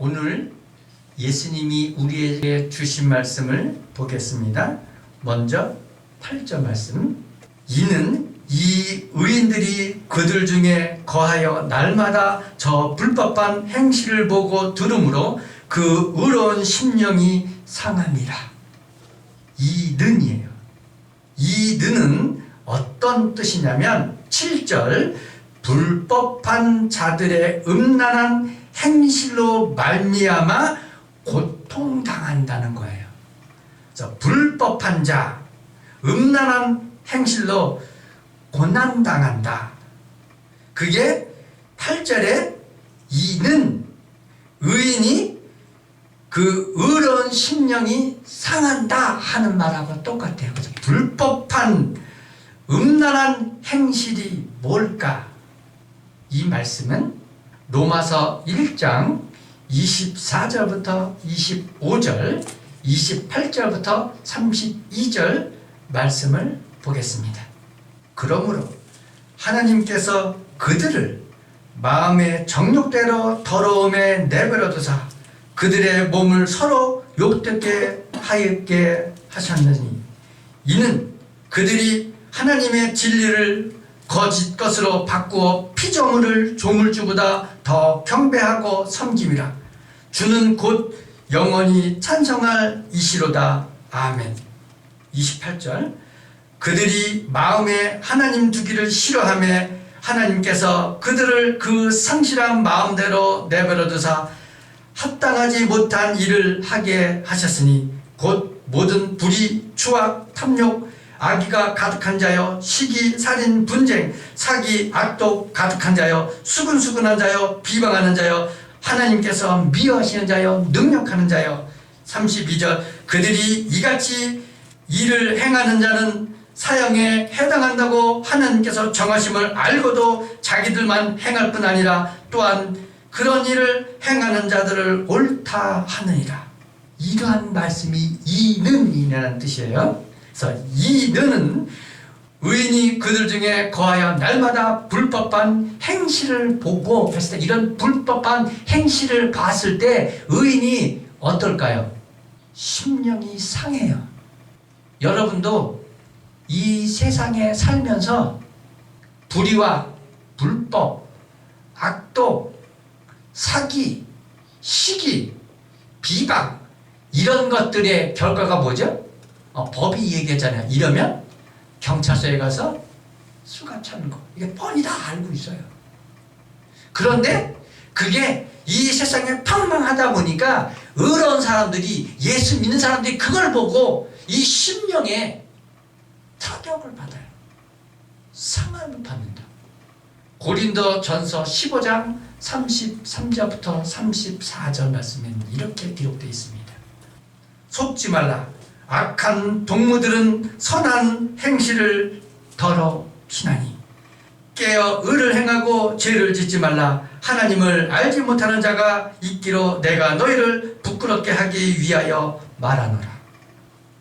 오늘 예수님이 우리에게 주신 말씀을 보겠습니다. 먼저 8절 말씀. 이는 이 의인들이 그들 중에 거하여 날마다 저 불법한 행실을 보고 들음으로 그 의로운 심령이 상함이라. 이 는이에요. 이 는은 어떤 뜻이냐면 7절 불법한 자들의 음란한 행실로 말미암아 고통당한다는 거예요. 그래서 불법한 자, 음란한 행실로 고난당한다. 그게 8절에 이는 의인이 그 의로운 심령이 상한다 하는 말하고 똑같아요. 그래서 불법한 음란한 행실이 뭘까? 이 말씀은 로마서 1장 24절부터 25절, 28절부터 32절 말씀을 보겠습니다. 그러므로 하나님께서 그들을 마음의 정욕대로 더러움에 내버려두사 그들의 몸을 서로 욕되게 하였게 하셨느니 이는 그들이 하나님의 진리를 거짓 것으로 바꾸어 피조물을 조물주보다 더 경배하고 섬김이라. 주는 곧 영원히 찬송할 이시로다. 아멘. 28절 그들이 마음에 하나님 두기를 싫어하며 하나님께서 그들을 그 상실한 마음대로 내버려두사 합당하지 못한 일을 하게 하셨으니 곧 모든 불의, 추악, 탐욕, 악의가 가득한 자여, 시기, 살인, 분쟁, 사기, 악독 가득한 자여, 수근수근한 자여, 비방하는 자여, 하나님께서 미워하시는 자여, 능력하는 자여. 32절 그들이 이같이 일을 행하는 자는 사형에 해당한다고 하나님께서 정하심을 알고도 자기들만 행할 뿐 아니라 또한 그런 일을 행하는 자들을 옳다 하느니라. 이러한 말씀이 이는이라는 뜻이에요. 그래서 이는 의인이 그들 중에 거하여 날마다 불법한 행실을 보고 했을 때, 이런 불법한 행실을 봤을 때 의인이 어떨까요? 심령이 상해요. 여러분도 이 세상에 살면서 불의와 불법, 악독, 사기, 시기, 비방 이런 것들의 결과가 뭐죠? 법이 얘기했잖아요. 이러면 경찰서에 가서 수갑 차는 거. 이게 뻔히 다 알고 있어요. 그런데 그게 이 세상에 팡망하다 보니까 의로운 사람들이, 예수 믿는 사람들이 그걸 보고 이 심령에 타격을 받아요. 상함을 받는다. 고린도전서 15장 33절부터 34절 말씀에는 이렇게 기록되어 있습니다. 속지 말라. 악한 동무들은 선한 행실을 더럽히나니 깨어 의를 행하고 죄를 짓지 말라. 하나님을 알지 못하는 자가 있기로 내가 너희를 부끄럽게 하기 위하여 말하노라.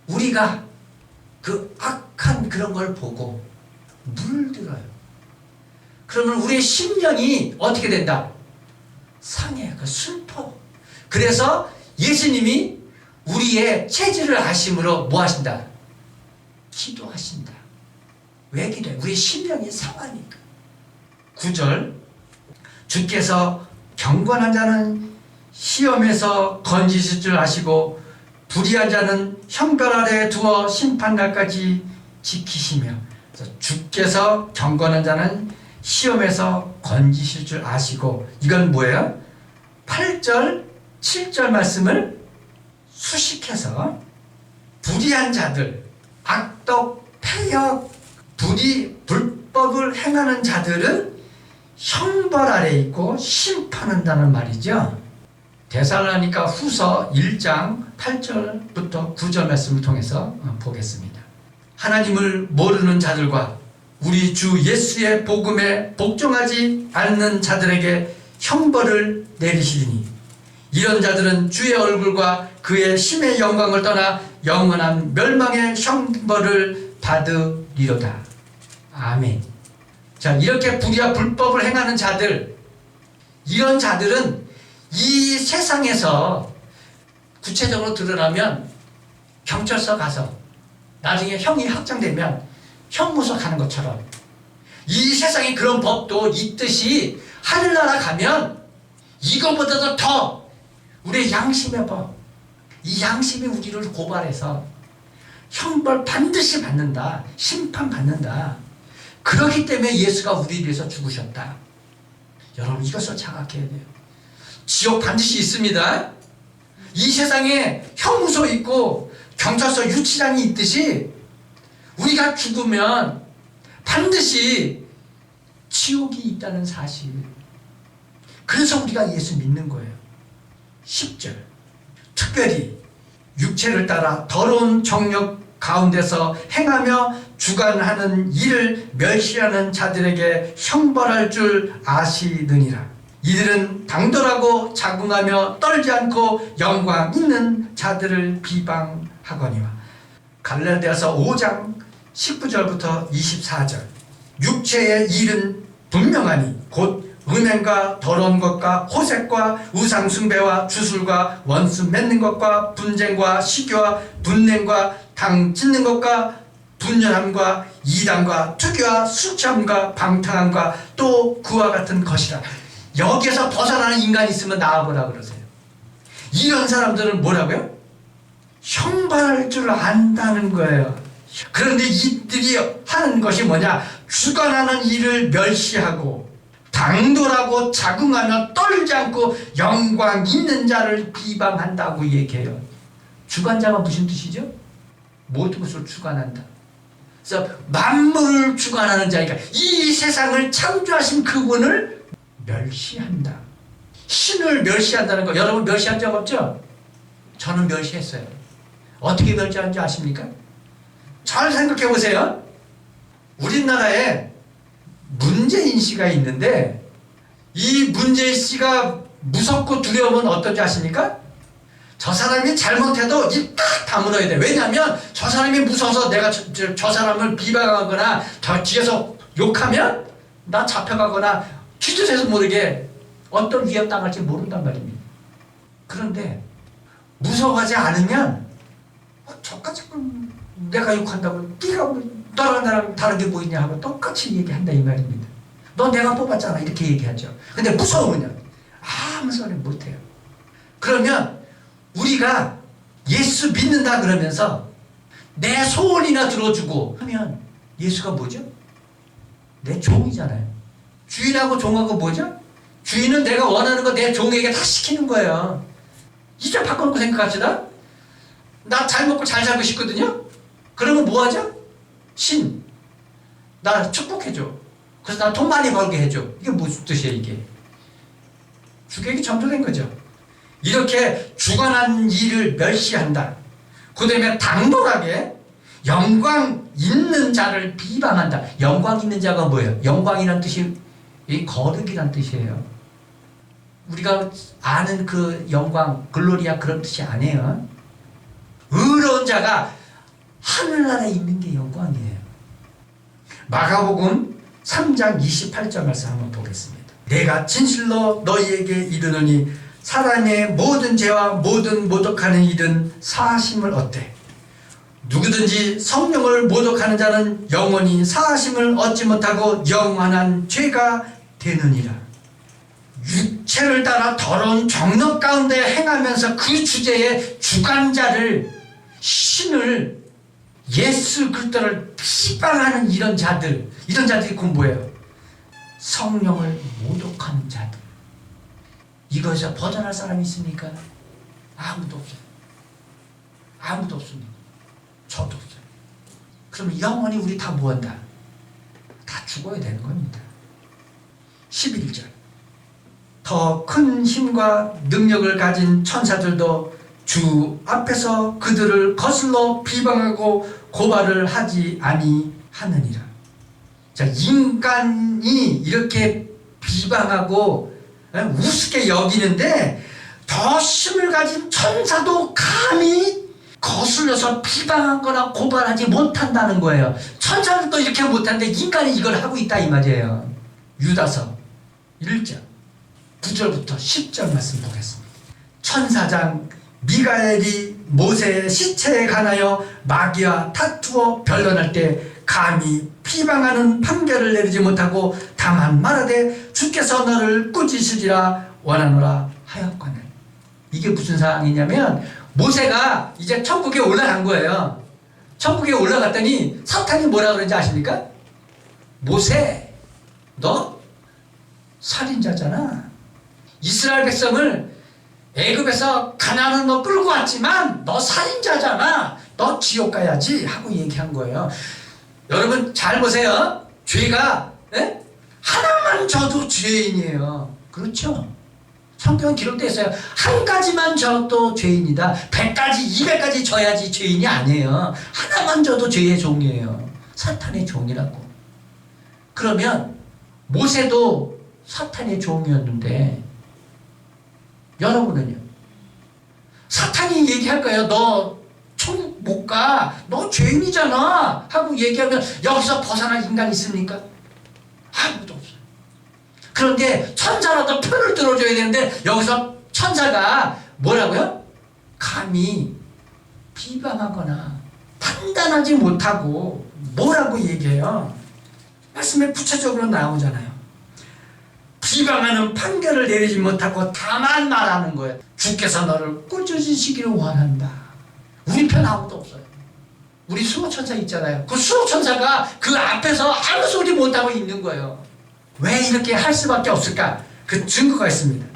우리가 그 악한 그런 걸 보고 물들어요. 그러면 우리의 심령이 어떻게 된다? 상해, 슬퍼. 그래서 예수님이 우리의 체질을 아심으로 뭐 하신다? 기도하신다. 왜 기도해? 우리의 심령이 상하니까. 9절 주께서 경건한 자는 시험에서 건지실 줄 아시고 불의한 자는 형벌 아래 두어 심판날까지 지키시며. 주께서 경건한 자는 시험에서 건지실 줄 아시고, 이건 뭐예요? 8절 7절 말씀을 수식해서 불의한 자들, 악독, 폐역, 불법을 행하는 자들은 형벌 아래 있고 심판한다는 말이죠. 데살로니가 후서 1장 8절부터 9절 말씀을 통해서 보겠습니다. 하나님을 모르는 자들과 우리 주 예수의 복음에 복종하지 않는 자들에게 형벌을 내리시리니 이런 자들은 주의 얼굴과 그의 심의 영광을 떠나 영원한 멸망의 형벌을 받으리로다. 아멘. 자, 이렇게 불의와 불법을 행하는 자들, 이런 자들은 이 세상에서 구체적으로 드러나면 경찰서 가서 나중에 형이 확정되면 형무소 가는 것처럼 이 세상에 그런 법도 있듯이 하늘나라 가면 이거보다도 더 우리의 양심의 법, 이 양심이 우리를 고발해서 형벌 반드시 받는다, 심판받는다. 그렇기 때문에 예수가 우리를 위해서 죽으셨다. 여러분 이것을 자각해야 돼요. 지옥 반드시 있습니다. 이 세상에 형무소 있고 경찰서 유치장이 있듯이 우리가 죽으면 반드시 지옥이 있다는 사실. 그래서 우리가 예수 믿는 거예요. 10절 특별히 육체를 따라 더러운 정욕 가운데서 행하며 주관하는 일을 멸시하는 자들에게 형벌할 줄 아시느니라. 이들은 당돌하고 자궁하며 떨지 않고 영광 있는 자들을 비방하거니와. 갈라디아서 5장 19절부터 24절. 육체의 일은 분명하니 곧 음행과 더러운 것과 호색과 우상숭배와 주술과 원수 맺는 것과 분쟁과 시기와 분냄과 당 짓는 것과 분열함과 이단과 투기와 수치함과 방탕함과 또 그와 같은 것이라. 여기에서 벗어나는 인간이 있으면 나와보라 그러세요. 이런 사람들은 뭐라고요? 형벌할 줄 안다는 거예요. 그런데 이들이 하는 것이 뭐냐? 주관하는 일을 멸시하고 당돌하고 자궁하며 떨지 않고 영광 있는 자를 비방한다고 얘기해요. 주관자가 무슨 뜻이죠? 모든 것을 주관한다. 그래서 만물을 주관하는 자니까 이 세상을 창조하신 그분을 멸시한다. 신을 멸시한다는 거 여러분 멸시한 적 없죠? 저는 멸시했어요. 어떻게 멸시하는지 아십니까? 잘 생각해 보세요. 우리나라에 문재인 씨가 있는데 이 문재인 씨가 무섭고 두려우면 어떤지 아십니까? 저 사람이 잘못해도 입 딱 다물어야 돼. 왜냐하면 저 사람이 무서워서 내가 저 사람을 비방하거나 저 뒤에서 욕하면 나 잡혀가거나 뒤져서 모르게 어떤 위협 당할지 모른단 말입니다. 그런데 무서워하지 않으면 저까지 내가 욕한다고 네가 너랑 나랑 다른 게 뭐 있냐 하고 똑같이 얘기한다 이 말입니다. 너 내가 뽑았잖아 이렇게 얘기하죠. 근데 무서우면 아무 소리 못해요. 그러면 우리가 예수 믿는다 그러면서 내 소원이나 들어주고 하면 예수가 뭐죠? 내 종이잖아요. 주인하고 종하고 뭐죠? 주인은 내가 원하는 거 내 종에게 다 시키는 거예요. 이제 바꿔놓고 생각합시다. 나 잘 먹고 잘 살고 싶거든요. 그러면 뭐 하죠? 신, 나 축복해줘. 그래서 나 돈 많이 벌게 해줘. 이게 무슨 뜻이에요 이게? 주객이 전도된 거죠. 이렇게 주관한 일을 멸시한다. 그 다음에 당돌하게 영광 있는 자를 비방한다. 영광 있는 자가 뭐예요? 영광이란 뜻이 거룩이란 뜻이에요. 우리가 아는 그 영광, 글로리아 그런 뜻이 아니에요. 의로운 자가 하늘나라에 있는 게 영광이에요. 마가복음 3장 28절 말씀 한번 보겠습니다. 내가 진실로 너희에게 이르노니 사람의 모든 죄와 모든 모독하는 일은 사하심을 얻되 누구든지 성령을 모독하는 자는 영원히 사하심을 얻지 못하고 영원한 죄가 되느니라. 육체를 따라 더러운 정욕 가운데 행하면서 그 주제의 주관자를 신을 예수 그리스도를 비방하는 이런 자들이 곧 뭐예요? 성령을 모독하는 자들. 이것에서 벗어날 사람이 있습니까? 아무도 없어요. 아무도 없습니다. 저도 없어요. 그러면 영원히 우리 다 뭐한다? 다 죽어야 되는 겁니다. 11절. 더 큰 힘과 능력을 가진 천사들도 주 앞에서 그들을 거슬러 비방하고 고발을 하지 아니하느니라. 자, 인간이 이렇게 비방하고 우습게 여기는데 더 힘을 가진 천사도 감히 거슬려서 비방하거나 고발하지 못한다는 거예요. 천사들도 이렇게 못하는데 인간이 이걸 하고 있다 이 말이에요. 유다서 1장 9절부터 10절 말씀 보겠습니다. 천사장 미가엘이 모세의 시체에 관하여 마귀와 다투어 변론할 때 감히 비방하는 판결을 내리지 못하고 다만 말하되 주께서 너를 꾸짖으리라 원하노라 하였거늘. 이게 무슨 상황이냐면 모세가 이제 천국에 올라간 거예요. 천국에 올라갔더니 사탄이 뭐라 그러는지 아십니까? 모세, 너 살인자잖아. 이스라엘 백성을 애굽에서 가나안으로 끌고 왔지만 너 살인자잖아. 너 지옥 가야지 하고 얘기한 거예요. 여러분 잘 보세요. 죄가 하나만 져도 죄인이에요. 그렇죠? 성경은 기록되어 있어요. 한 가지만 져도 죄인이다. 100가지, 200가지 져야지 죄인이 아니에요. 하나만 져도 죄의 종이에요. 사탄의 종이라고. 그러면 모세도 사탄의 종이었는데 여러분은요? 사탄이 얘기할 거예요. 너 천국 못 가. 너 죄인이잖아. 하고 얘기하면 여기서 벗어날 인간이 있습니까? 아무도 없어요. 그런데 천사라도 편을 들어줘야 되는데 여기서 천사가 뭐라고요? 감히 비방하거나 판단하지 못하고 뭐라고 얘기해요? 말씀에 구체적으로 나오잖아요. 비방하는 판결을 내리지 못하고 다만 말하는 거예요. 주께서 너를 꾸짖으시기를 원한다. 우리 편 아무도 없어요. 우리 수호천사 있잖아요. 그 수호천사가 그 앞에서 아무 소리 못하고 있는 거예요. 왜 이렇게 할 수밖에 없을까? 그 증거가 있습니다.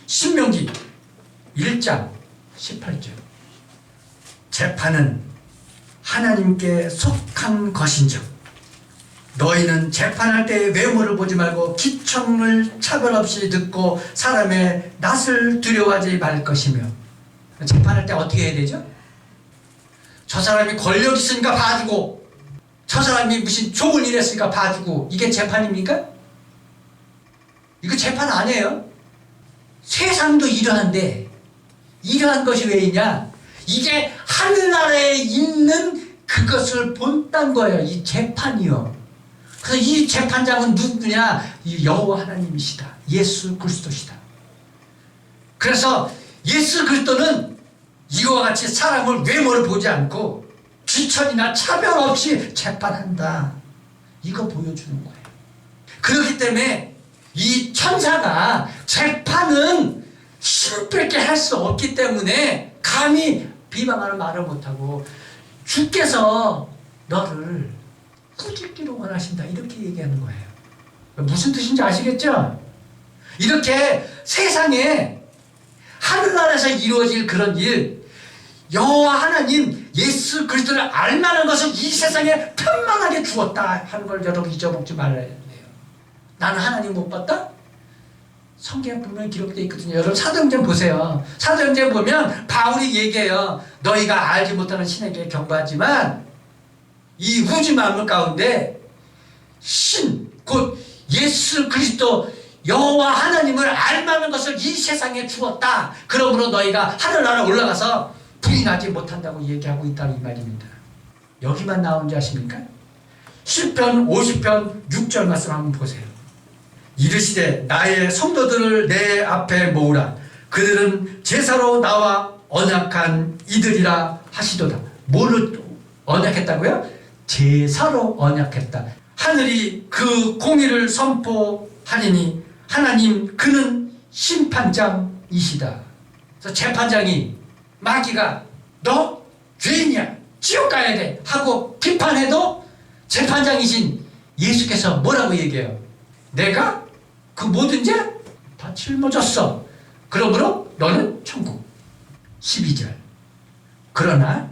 신명기 1장 18절. 재판은 하나님께 속한 것인즉 너희는 재판할 때의 외모를 보지 말고 기청을 차별 없이 듣고 사람의 낯을 두려워하지 말 것이며. 재판할 때 어떻게 해야 되죠? 저 사람이 권력 있으니까 봐주고 저 사람이 무슨 좋은 일 했으니까 봐주고 이게 재판입니까? 이거 재판 아니에요. 세상도 이러한데 이러한 것이 왜이냐? 이게 하늘나라에 있는 그것을 본딴 거예요. 이 재판이요. 그래서 이 재판장은 누구냐? 이 여호와 하나님이시다. 예수 그리스도시다. 그래서 예수 그리스도는 이와 같이 사람을 외모를 보지 않고 귀천이나 차별 없이 재판한다. 이거 보여주는 거예요. 그렇기 때문에 이 천사가 재판은 힘들게 할 수 없기 때문에 감히 비방하는 말을 못하고 주께서 너를 꾸짖기를 원하신다. 이렇게 얘기하는 거예요. 무슨 뜻인지 아시겠죠? 이렇게 세상에 하늘나라에서 이루어질 그런 일, 여호와 하나님 예수 그리스도를 알만한 것을 이 세상에 편만하게 주었다 하는 걸 여러분 잊어먹지 말아야 돼요. 나는 하나님 못 봤다? 성경에 분명히 기록되어 있거든요. 여러분 사도행전 보세요. 사도행전 보면 바울이 얘기해요. 너희가 알지 못하는 신에게 경고하지만 이 우주 만물 가운데 신, 곧 예수 그리스도 여호와 하나님을 알만한 것을 이 세상에 주었다. 그러므로 너희가 하늘나라 올라가서 부인하지 못한다고 얘기하고 있다는 이 말입니다. 여기만 나온지 아십니까? 시편 50편 6절 말씀 한번 보세요. 이르시되 나의 성도들을 내 앞에 모으라. 그들은 제사로 나와 언약한 이들이라 하시도다. 뭘로 언약했다고요? 제사로 언약했다. 하늘이 그 공의를 선포하리니 하나님 그는 심판장이시다. 그래서 재판장이 마귀가 너 죄인이야 지옥 가야 돼 하고 비판해도 재판장이신 예수께서 뭐라고 얘기해요? 내가 그 모든 죄 다 짊어졌어. 그러므로 너는 천국. 12절. 그러나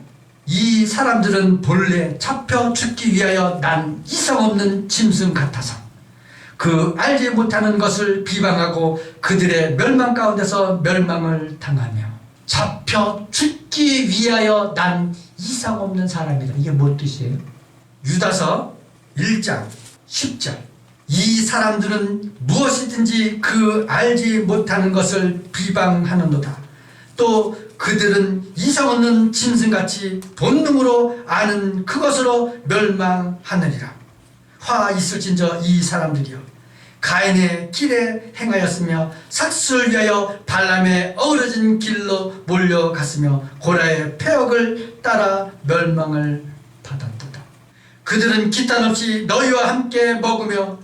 이 사람들은 본래 잡혀 죽기 위하여 난 이성 없는 짐승 같아서 그 알지 못하는 것을 비방하고 그들의 멸망 가운데서 멸망을 당하며. 잡혀 죽기 위하여 난 이상 없는 사람이다. 이게 뭔 뜻이에요? 유다서 1장 10절. 이 사람들은 무엇이든지 그 알지 못하는 것을 비방하는도다. 또 그들은 이성 없는 짐승같이 본능으로 아는 그것으로 멸망하느니라. 화 있을진저 이 사람들이여 가인의 길에 행하였으며 삭수를 위하여 발람의 어우러진 길로 몰려갔으며 고라의 폐역을 따라 멸망을 받았도다. 그들은 기탄 없이 너희와 함께 먹으며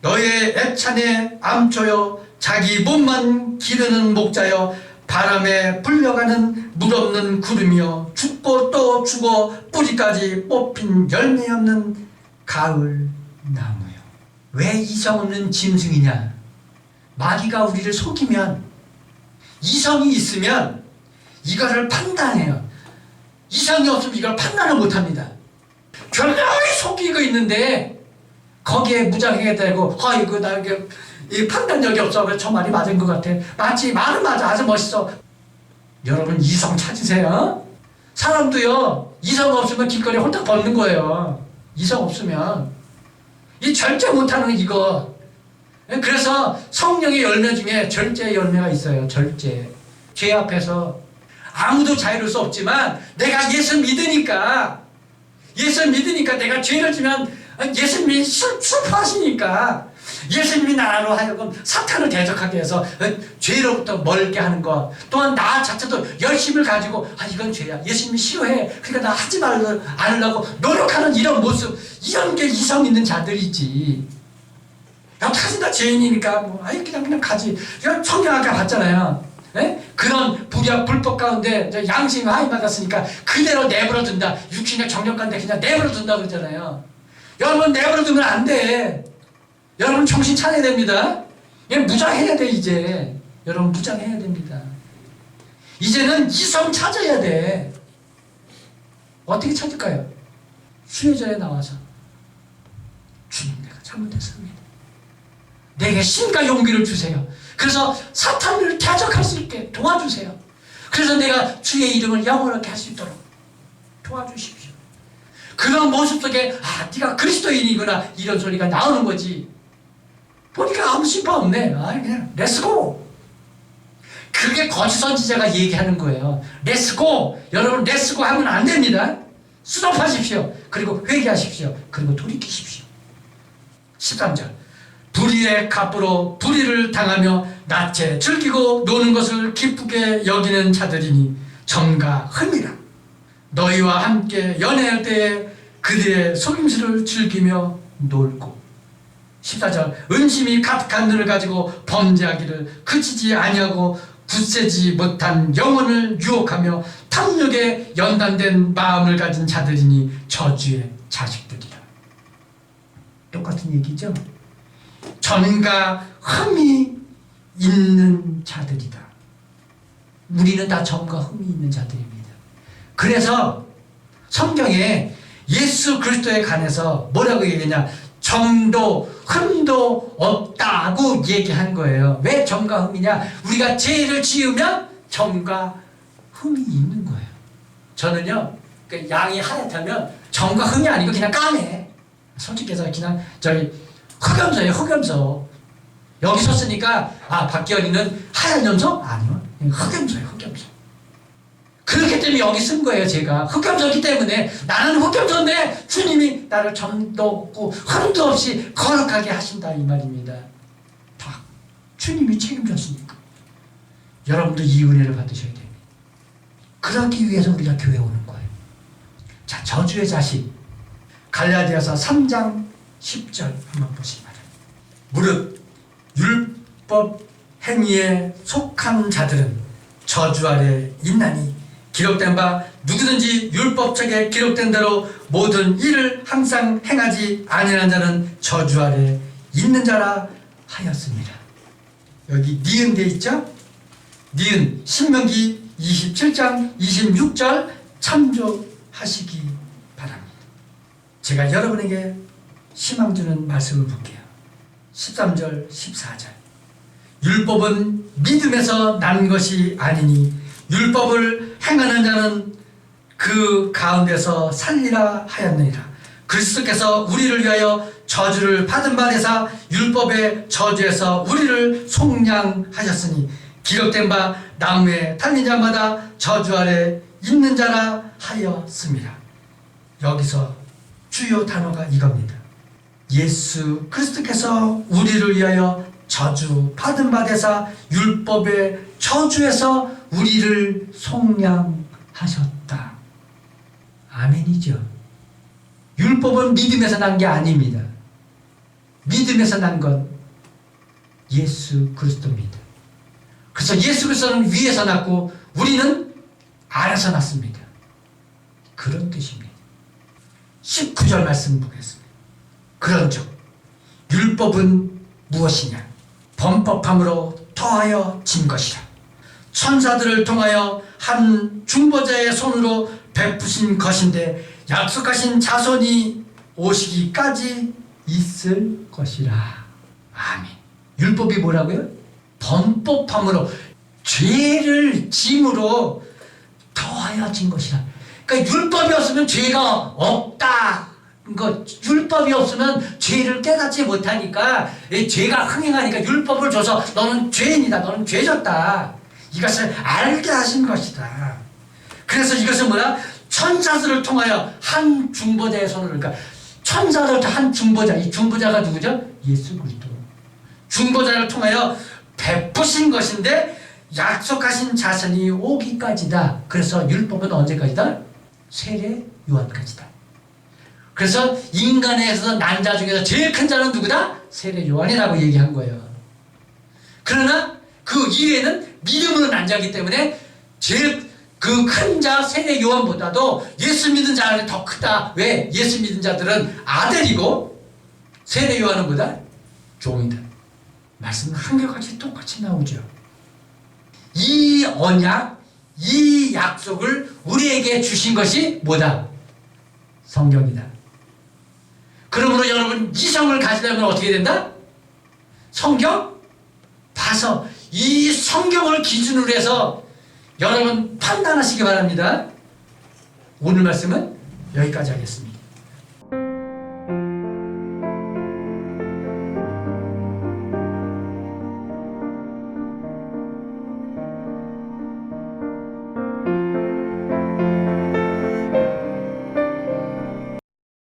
너희의 애찬에 암초여 자기 몸만 기르는 목자여 바람에 불려가는 물 없는 구름이여 죽고 또 죽어 뿌리까지 뽑힌 열매 없는 가을 나무여. 왜 이성 없는 짐승이냐? 마귀가 우리를 속이면, 이성이 있으면 이거를 판단해요. 이성이 없으면 이걸 판단을 못합니다. 결명히 속이고 있는데 거기에 무장해야 되고, 이거 나 이 판단력이 없어. 저 말이 맞은 것 같아. 맞지? 말은 맞아. 아주 멋있어. 여러분, 이성 찾으세요. 사람도요, 이성 없으면 길거리에 홀딱 걷는 거예요. 이성 없으면. 이 절제 못하는 이거. 그래서 성령의 열매 중에 절제 열매가 있어요. 절제. 죄 앞에서 아무도 자유로울 수 없지만 내가 예수 믿으니까 내가 죄를 지면 예수님이 슬퍼하시니까 예수님이 나로 하여금 사탄을 대적하게 해서 죄로부터 멀게 하는 것, 또한 나 자체도 열심을 가지고 이건 죄야, 예수님이 싫어해, 그러니까 나 하지 않으려고 노력하는 이런 모습, 이런 게 이성 있는 자들이지. 어떡하지, 나 죄인이니까 그냥 가지. 그냥 청량하게 봤잖아요. 그런 불법 가운데 양심 하이 받았으니까 그대로 내버려 둔다. 육신의 정력 가운데 그냥 내버려 둔다 그러잖아요. 여러분, 내버려 두면 안 돼. 여러분, 정신 차려야 됩니다. 무장해야 돼. 이제 여러분, 무장해야 됩니다. 이제는 이성 찾아야 돼. 어떻게 찾을까요? 수요전에 나와서 주님, 내가 잘못했습니다. 내게 힘과 용기를 주세요. 그래서 사탄을 대적할 수 있게 도와주세요. 그래서 내가 주의 이름을 영원하게 할 수 있도록 도와주십시오. 그런 모습 속에 네가 그리스도인이구나, 이런 소리가 나오는 거지. 보니까 아무 심파 없네. 그냥 렛츠고. 그게 거짓 선지자가 얘기하는 거예요. 렛츠고. 여러분, 렛츠고 하면 안 됩니다. 수습하십시오. 그리고 회개하십시오. 그리고 돌이키십시오. 13절. 불의의 값으로 불의를 당하며 낮에 즐기고 노는 것을 기쁘게 여기는 자들이니 점과 흠이라. 너희와 함께 연애할 때에 그들의 속임수를 즐기며 놀고. 14절. 은심이 가득한 눈을 가지고 범죄하기를 그치지 아니하고 굳세지 못한 영혼을 유혹하며 탐욕에 연단된 마음을 가진 자들이니 저주의 자식들이라. 똑같은 얘기죠. 점과 흠이 있는 자들이다. 우리는 다 점과 흠이 있는 자들입니다. 그래서 성경에 예수 그리스도에 관해서 뭐라고 얘기하냐? 점도 흠도 없다고 얘기한 거예요. 왜 점과 흠이냐? 우리가 죄를 지으면 점과 흠이 있는 거예요. 저는요, 양이 하얗다면 점과 흠이 아니고 그냥 까매. 솔직히 해서 그냥 흑염소예요. 흑염소. 여기 섰으니까 박기현이는 하얀 염소? 아니요, 흑염소예요. 흑염소. 그렇기 때문에 여기 쓴 거예요. 제가 흑염소이기 때문에, 나는 흑염소인데 주님이 나를 점도 없고 흠도 없이 거룩하게 하신다, 이 말입니다. 다 주님이 책임졌으니까. 여러분도 이 은혜를 받으셔야 됩니다. 그러기 위해서 우리가 교회에 오는 거예요. 자, 저주의 자식, 갈라디아서 3장 10절 한번 보시기 바랍니다. 무릇 율법 행위에 속한 자들은 저주 아래 있나니 기록된 바 누구든지 율법책에 기록된 대로 모든 일을 항상 행하지 아니하는 자는 저주 아래 있는 자라 하였습니다. 여기 니은 돼 있죠? 니은 신명기 27장 26절 참조하시기 바랍니다. 제가 여러분에게 희망 주는 말씀을 볼게요. 13절 14절. 율법은 믿음에서 난 것이 아니니 율법을 행하는 자는 그 가운데서 살리라 하였느니라. 그리스도께서 우리를 위하여 저주를 받은 바 되사 율법의 저주에서 우리를 속량하셨으니 기록된 바 나무에 달린 자마다 저주 아래 있는 자라 하였습니다. 여기서 주요 단어가 이겁니다. 예수 그리스도께서 우리를 위하여 저주 받은 바 되사 율법의 저주에서 우리를 속량하셨다. 아멘이죠. 율법은 믿음에서 난 게 아닙니다. 믿음에서 난 건 예수 그리스도입니다. 그래서 예수 그리스도는 위에서 났고 우리는 아래서 났습니다. 그런 뜻입니다. 19절 말씀 보겠습니다. 그런즉 율법은 무엇이냐? 범법함으로 더하여 진 것이라. 천사들을 통하여 한 중보자의 손으로 베푸신 것인데 약속하신 자손이 오시기까지 있을 것이라. 아멘. 율법이 뭐라고요? 범법함으로, 죄를 짐으로 더하여 진 것이라. 그러니까 율법이 없으면 죄가 없다. 율법이 없으면 죄를 깨닫지 못하니까, 죄가 흥행하니까 율법을 줘서 너는 죄인이다, 너는 죄졌다, 이것을 알게 하신 것이다. 그래서 이것은 뭐야? 천사들을 통하여 한 중보자의 손으로, 그러니까 천사들 한 중보자, 이 중보자가 누구죠? 예수 그리스도. 중보자를 통하여 베푸신 것인데 약속하신 자손이 오기까지다. 그래서 율법은 언제까지다? 세례 요한까지다. 그래서 인간에서 난 자 중에서 제일 큰 자는 누구다? 세례 요한이라고 얘기한 거예요. 그러나 그 이외에는 믿음으로 난 자이기 때문에 제일 그 큰 자 세례 요한보다도 예수 믿은 자는 더 크다. 왜? 예수 믿은 자들은 아들이고 세례 요한은 뭐다? 종이다. 말씀은 한결같이 똑같이 나오죠. 이 언약, 이 약속을 우리에게 주신 것이 뭐다? 성경이다. 그러므로 여러분 이성을 가지려면 어떻게 된다? 성경 봐서 이 성경을 기준으로 해서 여러분 판단하시기 바랍니다. 오늘 말씀은 여기까지 하겠습니다.